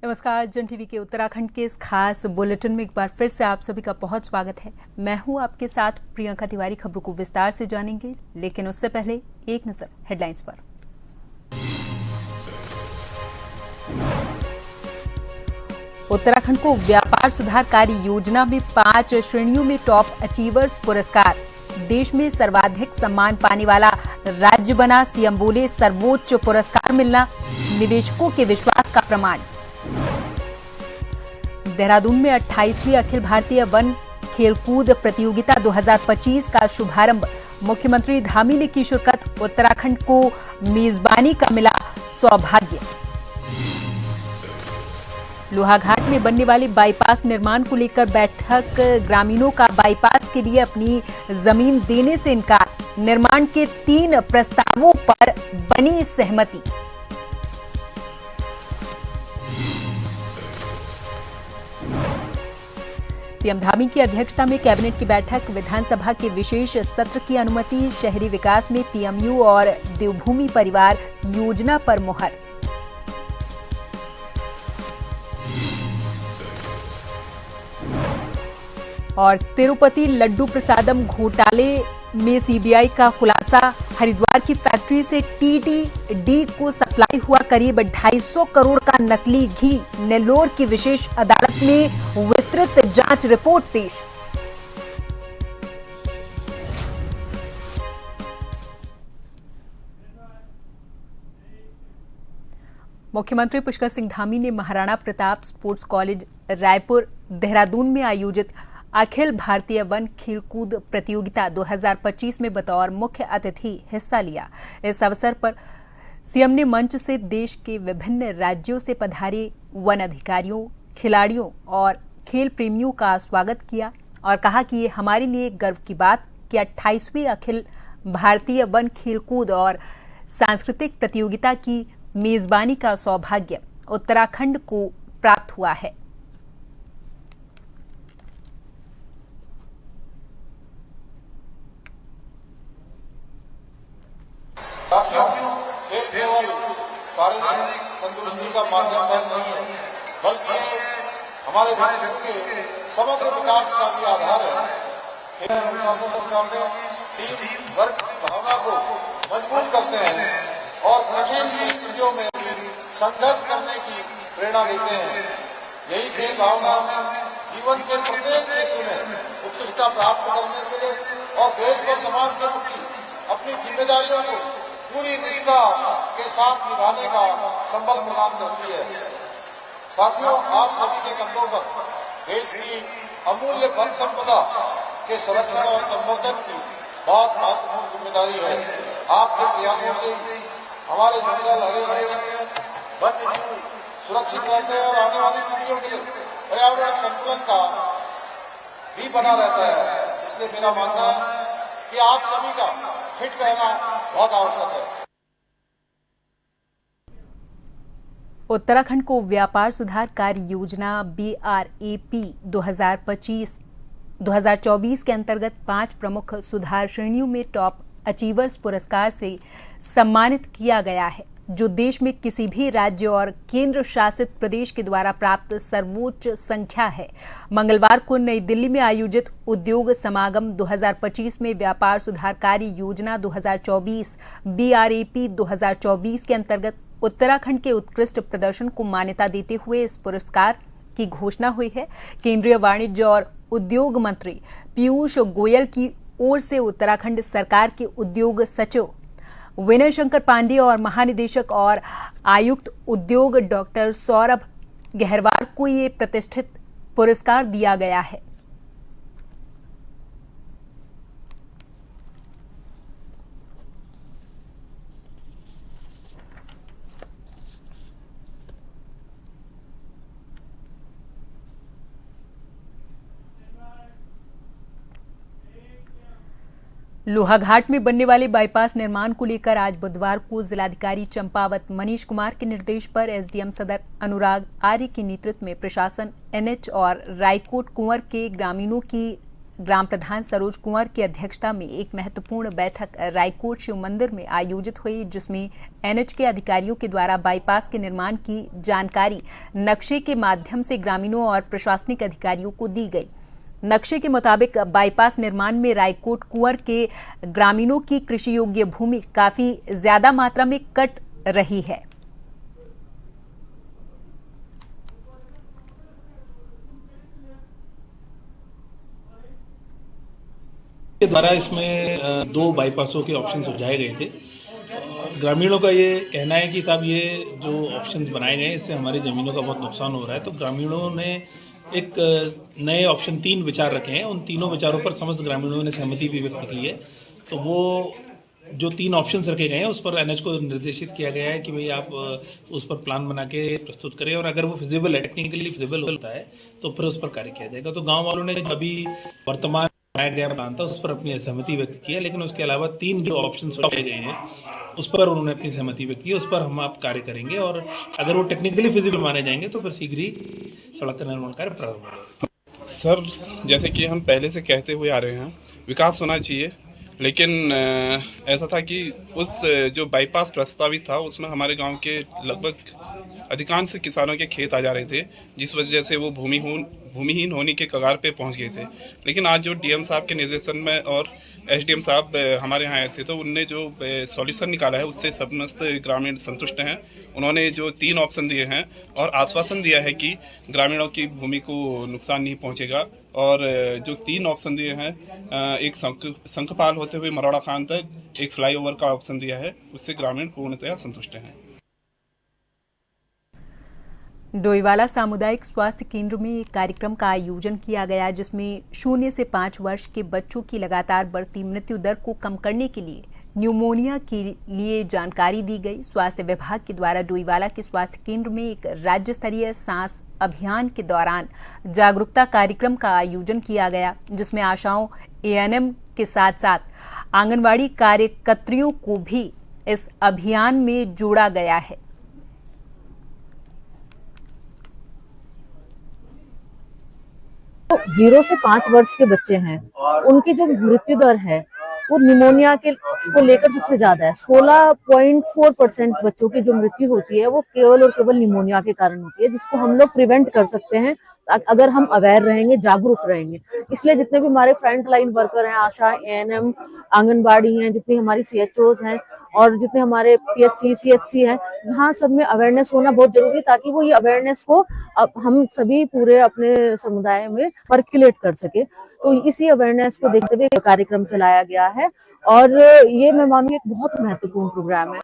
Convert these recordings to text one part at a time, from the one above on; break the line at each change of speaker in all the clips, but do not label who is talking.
नमस्कार। जन टीवी के उत्तराखंड के इस खास बुलेटिन में एक बार फिर से आप सभी का बहुत स्वागत है। मैं हूं आपके साथ प्रियंका तिवारी। खबरों को विस्तार से जानेंगे, लेकिन उससे पहले एक नजर हेडलाइंस पर। उत्तराखंड को व्यापार सुधार कार्य योजना में 5 श्रेणियों में टॉप अचीवर्स पुरस्कार। देश में सर्वाधिक सम्मान पाने वाला राज्य बना। सीएम बोले, सर्वोच्च पुरस्कार मिलना निवेशकों के विश्वास का प्रमाण। देहरादून में 28वीं अखिल भारतीय वन खेलकूद प्रतियोगिता 2025 का शुभारंभ। मुख्यमंत्री धामी ने की शिरकत। उत्तराखंड को मेजबानी का मिला सौभाग्य। लोहाघाट में बनने वाले बाईपास निर्माण को लेकर बैठक। ग्रामीणों का बाईपास के लिए अपनी जमीन देने से इनकार। निर्माण के 3 प्रस्तावों पर बनी सहमति। सीएम धामी की अध्यक्षता में कैबिनेट की बैठक। विधानसभा के विशेष सत्र की अनुमति। शहरी विकास में पीएमयू और देवभूमि परिवार योजना पर मुहर। और तिरुपति लड्डू प्रसादम घोटाले में सीबीआई का खुलासा। हरिद्वार की फैक्ट्री से टीटीडी को सप्लाई हुआ करीब 250 करोड़ का नकली घी। नेल्लोर की विशेष अदालत में विस्तृत जांच रिपोर्ट पेश। मुख्यमंत्री पुष्कर सिंह धामी ने महाराणा प्रताप स्पोर्ट्स कॉलेज रायपुर देहरादून में आयोजित अखिल भारतीय वन खेलकूद प्रतियोगिता 2025 में बतौर मुख्य अतिथि हिस्सा लिया। इस अवसर पर सीएम ने मंच से देश के विभिन्न राज्यों से पधारे वन अधिकारियों, खिलाड़ियों और खेल प्रेमियों का स्वागत किया और कहा कि ये हमारे लिए गर्व की बात कि 28वीं अखिल भारतीय वन खेलकूद और सांस्कृतिक प्रतियोगिता की मेजबानी का सौभाग्य उत्तराखंड को प्राप्त हुआ है।
साथियों, खेल केवल शारीरिक तंदुरुस्ती का माध्यम पर नहीं है, बल्कि ये हमारे व्यक्तित्व के समग्र विकास का भी आधार है। खेल अनुशासन के काम में टीम वर्क की भावना को मजबूत करते हैं और कठिन स्थितियों में भी संघर्ष करने की प्रेरणा देते हैं। यही खेल भावना हमें जीवन के प्रत्येक क्षेत्र में उत्कृष्टता प्राप्त करने के लिए और देश व समाज के प्रति अपनी जिम्मेदारियों को पूरी निष्ठा के साथ निभाने का संबल प्रदान करती है। साथियों, आप सभी के कंधों पर देश की अमूल्य वन संपदा के संरक्षण और संवर्धन की बहुत महत्वपूर्ण जिम्मेदारी है। आपके प्रयासों से हमारे जंगल हरे भरे रहते हैं, वन्य जीव सुरक्षित रहते हैं और आने वाली पीढ़ियों के लिए पर्यावरण संतुलन का भी बना रहता है। इसलिए मेरा मानना है कि आप सभी का फिट रहना बहुत आवश्यक है।
उत्तराखंड को व्यापार सुधार कार्य योजना BRAP 2024 के अंतर्गत 5 प्रमुख सुधार श्रेणियों में टॉप अचीवर्स पुरस्कार से सम्मानित किया गया है, जो देश में किसी भी राज्य और केंद्र शासित प्रदेश के द्वारा प्राप्त सर्वोच्च संख्या है। मंगलवार को नई दिल्ली में आयोजित उद्योग समागम 2025 में व्यापार सुधार कार्य योजना 2024 BRAP 2024 के अंतर्गत उत्तराखंड के उत्कृष्ट प्रदर्शन को मान्यता देते हुए इस पुरस्कार की घोषणा हुई है। केंद्रीय वाणिज्य और उद्योग मंत्री पीयूष गोयल की ओर से उत्तराखंड सरकार के उद्योग सचिव विनय शंकर पांडे और महानिदेशक और आयुक्त उद्योग डॉक्टर सौरभ गहरवार को ये प्रतिष्ठित पुरस्कार दिया गया है। लोहाघाट में बनने वाले बाईपास निर्माण को लेकर आज बुधवार को जिलाधिकारी चंपावत मनीष कुमार के निर्देश पर एसडीएम सदर अनुराग आर्य के नेतृत्व में प्रशासन एनएच और रायकोट कुंवर के ग्रामीणों की ग्राम प्रधान सरोज कुंवर की अध्यक्षता में एक महत्वपूर्ण बैठक रायकोट शिव मंदिर में आयोजित हुई, जिसमें एनएच के अधिकारियों के द्वारा बाईपास के निर्माण की जानकारी नक्शे के माध्यम से ग्रामीणों और प्रशासनिक अधिकारियों को दी गई। नक्शे के मुताबिक बाईपास निर्माण में रायकोट कुंवर के ग्रामीणों की कृषि योग्य भूमि काफी ज्यादा मात्रा में कट रही है।
के द्वारा इसमें 2 बाईपासों के ऑप्शन सुझाए गए थे। ग्रामीणों का ये कहना है कि साहब ये जो ऑप्शंस बनाए गए इससे हमारी ज़मीनों का बहुत नुकसान हो रहा है, तो ग्रामीणों ने एक नए ऑप्शन 3 विचार रखे हैं। उन तीनों विचारों पर समस्त ग्रामीणों ने सहमति भी व्यक्त की है। तो वो जो 3 ऑप्शंस रखे गए हैं उस पर एनएच को निर्देशित किया गया है कि भाई आप उस पर प्लान बना के प्रस्तुत करें, और अगर वो फिजिबल है, टेक्निकली फिजिबल होता है तो फिर उस पर कार्य किया जाएगा। तो गाँव वालों ने अभी वर्तमान बनाया गया प्लान था उस पर अपनी सहमति व्यक्त की है, लेकिन उसके अलावा 3 जो ऑप्शन रखे गए हैं उस पर उन्होंने अपनी सहमति व्यक्त की। उस पर हम आप कार्य करेंगे और अगर वो टेक्निकली फिजिबल माने जाएंगे तो फिर शीघ्र ही सड़क का निर्माण कार्य प्रारंभ होगा।
सर, जैसे कि हम पहले से कहते हुए आ रहे हैं, विकास होना चाहिए, लेकिन ऐसा था कि उस जो बाईपास प्रस्तावित था उसमें हमारे गांव के लगभग अधिकांश किसानों के खेत आ जा रहे थे, जिस वजह से वो भूमिहीन होने के कगार पे पहुंच गए थे। लेकिन आज जो डीएम साहब के निर्देशन में और एसडीएम साहब हमारे यहाँ आए थे, तो उनने जो सॉल्यूशन निकाला है उससे समस्त ग्रामीण संतुष्ट हैं। उन्होंने जो 3 ऑप्शन दिए हैं और आश्वासन दिया है कि ग्रामीणों की भूमि को नुकसान नहीं पहुँचेगा, और जो 3 ऑप्शन दिए हैं, एक शंखपाल होते हुए मरोड़ा खान तक एक फ्लाईओवर का ऑप्शन दिया है, उससे ग्रामीण पूर्णतया संतुष्ट हैं।
डोईवाला सामुदायिक स्वास्थ्य केंद्र में एक कार्यक्रम का आयोजन किया गया, जिसमें 0 से 5 वर्ष के बच्चों की लगातार बढ़ती मृत्यु दर को कम करने के लिए न्यूमोनिया के लिए जानकारी दी गई। स्वास्थ्य विभाग के द्वारा डोईवाला के स्वास्थ्य केंद्र में एक राज्य स्तरीय सांस अभियान के दौरान जागरूकता कार्यक्रम का आयोजन किया गया, जिसमें आशाओं, एएनएम के साथ साथ आंगनवाड़ी कार्यकर्तियों को भी इस अभियान में जोड़ा गया है।
तो 0 से 5 वर्ष के बच्चे हैं, उनकी जो मृत्यु दर है वो निमोनिया को लेकर सबसे ज्यादा है। 16.4% बच्चों की जो मृत्यु होती है वो केवल और केवल निमोनिया के कारण होती है, जिसको हम लोग प्रिवेंट कर सकते हैं अगर हम अवेयर रहेंगे, जागरूक रहेंगे। इसलिए जितने भी हमारे फ्रंट लाइन वर्कर हैं, आशा, एएनएम, आंगनबाड़ी हैं, जितनी हमारी सीएचओज हैं और जितने हमारे पीएचसी, सीएचसी हैं, जहाँ सब में अवेयरनेस होना बहुत जरूरी है, ताकि वो ये अवेयरनेस को हम सभी पूरे अपने समुदाय में पर्कुलेट कर सके। तो इसी अवेयरनेस को देखते हुए कार्यक्रम चलाया गया है और ये मैं मानूंगी एक बहुत महत्वपूर्ण प्रोग्राम है।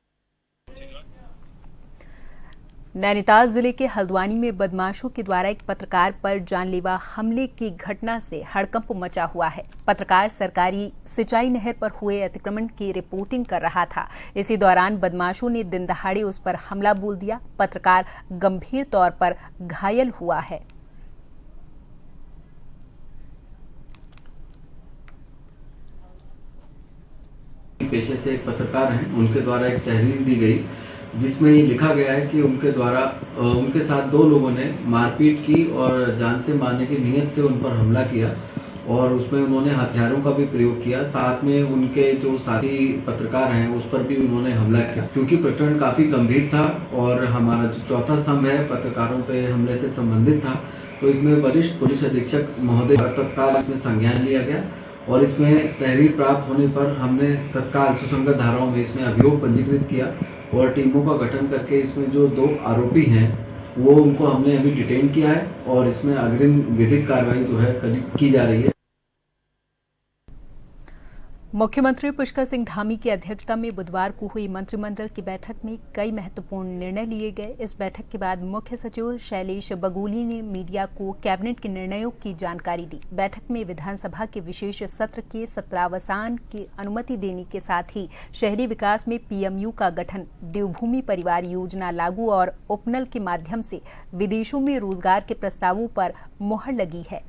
नैनीताल जिले के हल्द्वानी में बदमाशों के द्वारा एक पत्रकार पर जानलेवा हमले की घटना से हड़कंप मचा हुआ है। पत्रकार सरकारी सिंचाई नहर पर हुए अतिक्रमण की रिपोर्टिंग कर रहा था। इसी दौरान बदमाशों ने दिन दहाड़े उस पर हमला बोल दिया। पत्रकार गंभीर तौर पर घायल हुआ है।
पेशे से एक पत्रकार हैं, उनके द्वारा एक तहरीर दी गई जिसमें ये लिखा गया है कि उनके द्वारा उनके साथ 2 लोगों ने मारपीट की और जान से मारने की नीयत से उन पर हमला किया और उसमें उन्होंने हथियारों का भी प्रयोग किया। साथ में उनके जो साथी पत्रकार हैं उस पर भी उन्होंने हमला किया। क्योंकि प्रकरण काफ़ी गंभीर था और हमारा जो चौथा स्तंभ है पत्रकारों पर हमले से संबंधित था, तो इसमें वरिष्ठ पुलिस अधीक्षक महोदय तत्काल इसमें संज्ञान लिया गया और इसमें तहरीर प्राप्त होने पर हमने तत्काल सुसंगत धाराओं में इसमें अभियोग पंजीकृत किया और टीमों का गठन करके इसमें जो 2 आरोपी हैं वो उनको हमने अभी डिटेन किया है और इसमें अग्रिम विधिक कार्रवाई जो है की जा रही है।
मुख्यमंत्री पुष्कर सिंह धामी की अध्यक्षता में बुधवार को हुई मंत्रिमंडल की बैठक में कई महत्वपूर्ण निर्णय लिए गए। इस बैठक के बाद मुख्य सचिव शैलेश बगोली ने मीडिया को कैबिनेट के निर्णयों की जानकारी दी। बैठक में विधानसभा के विशेष सत्र के सत्रावसान की अनुमति देने के साथ ही शहरी विकास में पीएमयू का गठन, देवभूमि परिवार योजना लागू और उपनल के माध्यम से विदेशों में रोजगार के प्रस्तावों पर मुहर लगी है।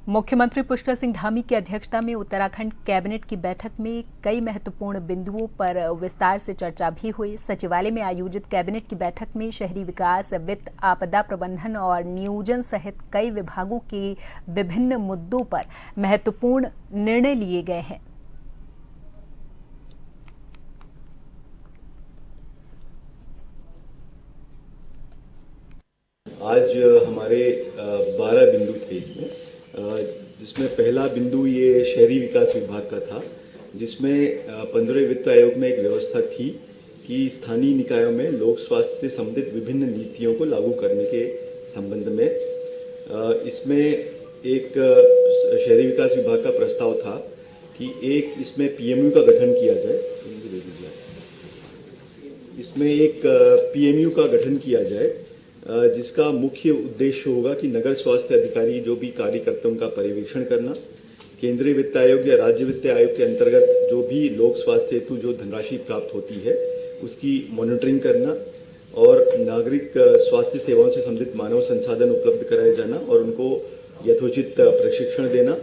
मुख्यमंत्री पुष्कर सिंह धामी की अध्यक्षता में उत्तराखंड कैबिनेट की बैठक में कई महत्वपूर्ण बिंदुओं पर विस्तार से चर्चा भी हुई। सचिवालय में आयोजित कैबिनेट की बैठक में शहरी विकास, वित्त, आपदा प्रबंधन और नियोजन सहित कई विभागों के विभिन्न मुद्दों पर महत्वपूर्ण निर्णय लिए गए हैं।
आज हमारे 12 बिंदु थे इसमें, जिसमें पहला बिंदु ये शहरी विकास विभाग का था, जिसमें 15वें वित्त आयोग में एक व्यवस्था थी कि स्थानीय निकायों में लोक स्वास्थ्य से संबंधित विभिन्न नीतियों को लागू करने के संबंध में इसमें एक शहरी विकास विभाग का प्रस्ताव था कि एक इसमें पीएमयू का गठन किया जाए। इसमें एक पीएमयू का गठन किया जाए, जिसका मुख्य उद्देश्य होगा कि नगर स्वास्थ्य अधिकारी जो भी कार्य करते हैं उनका पर्यवेक्षण करना, केंद्रीय वित्त आयोग या राज्य वित्त आयोग के अंतर्गत जो भी लोक स्वास्थ्य हेतु जो धनराशि प्राप्त होती है उसकी मॉनिटरिंग करना और नागरिक स्वास्थ्य सेवाओं से संबंधित मानव संसाधन उपलब्ध कराया जाना और उनको यथोचित प्रशिक्षण देना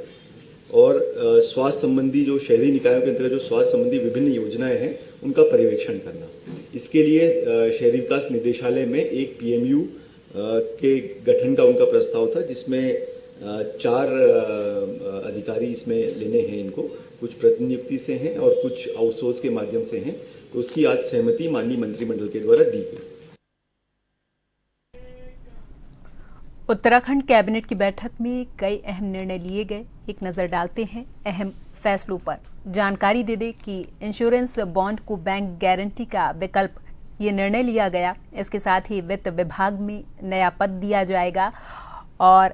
और स्वास्थ्य संबंधी जो शहरी निकायों के अंतर्गत जो स्वास्थ्य संबंधी विभिन्न योजनाएं हैं उनका पर्यवेक्षण करना। इसके लिए शहरी विकास निदेशालय में एक पीएमयू के गठन का उनका प्रस्ताव था, जिसमें 4 अधिकारी इसमें लेने हैं। इनको कुछ प्रतिनियुक्ति से हैं और कुछ आउटसोर्स के माध्यम से हैं। तो उसकी आज सहमति माननीय मंत्रिमंडल के द्वारा दी गई।
उत्तराखंड कैबिनेट की बैठक में कई अहम निर्णय लिए गए। एक नजर डालते हैं अहम फैसलों पर। जानकारी दे दें कि इंश्योरेंस बॉन्ड को बैंक गारंटी का विकल्प ये निर्णय लिया गया। इसके साथ ही वित्त विभाग में नया पद दिया जाएगा और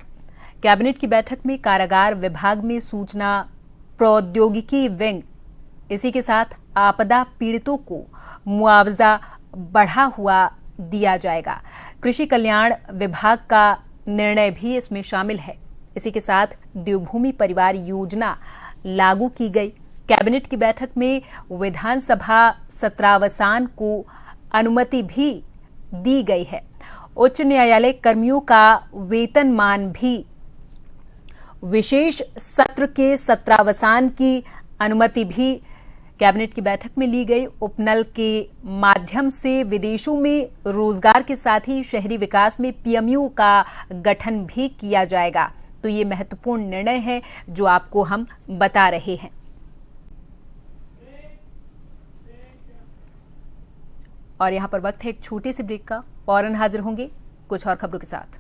कैबिनेट की बैठक में कारागार विभाग में सूचना प्रौद्योगिकी विंग, इसी के साथ आपदा पीड़ितों को मुआवजा बढ़ा हुआ दिया जाएगा। कृषि कल्याण विभाग का निर्णय भी इसमें शामिल है। इसी के साथ देवभूमि परिवार योजना लागू की गई। कैबिनेट की बैठक में विधानसभा सत्रावसान को अनुमति भी दी गई है। उच्च न्यायालय कर्मियों का वेतनमान भी विशेष सत्र के सत्रावसान की अनुमति भी कैबिनेट की बैठक में ली गई। उपनल के माध्यम से विदेशों में रोजगार के साथ ही शहरी विकास में पीएमयू का गठन भी किया जाएगा। तो ये महत्वपूर्ण निर्णय है जो आपको हम बता रहे हैं। और यहां पर वक्त है एक छोटे से ब्रेक का। फौरन हाजिर होंगे कुछ और खबरों के साथ।